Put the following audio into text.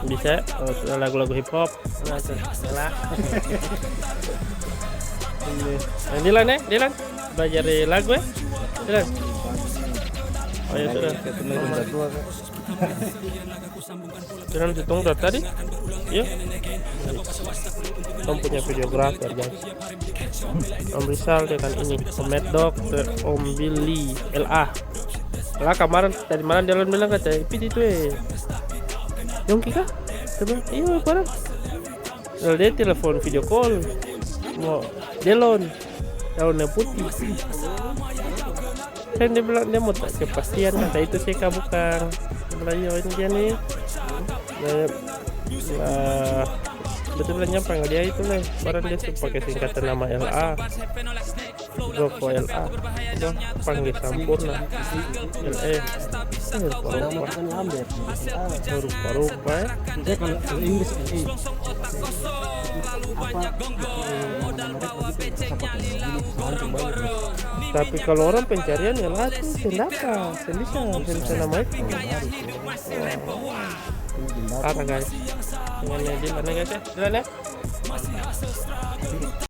Bisa lagu-lagu hip hop. Nah, salah. Ini Dilan ya, Dilan belajar di lagu ya, Dilan. Oh ya sudah. Dilan hitung dari tadi. Iya. Tom punya videografer guys. Om Rizal dengan ini, Om Mad Dog, Om Billy, LA. Lah kemarin tadi malam Dilan bilang kata Ipit itu Yongki kah? Coba, iya barang. Lalu dia telepon video call, mau Delon, daunnya putih. Kan dia bilang dia mau tak kepastian kata itu sih bukan. Belajar ini dia nih. Nah, betulnya panggil dia itu lah. Barang dia suka pakai singkatan nama LA. Joko LA. Udah panggil Sampurna. LE. Rupa-rupa ya. Dia kalau Inggris LE. Tapi kalau orang pencarian ya lah tuh sendaka, sendisa nama itu. Apa guys? Dengan Dilan guys ya, Dilan ya.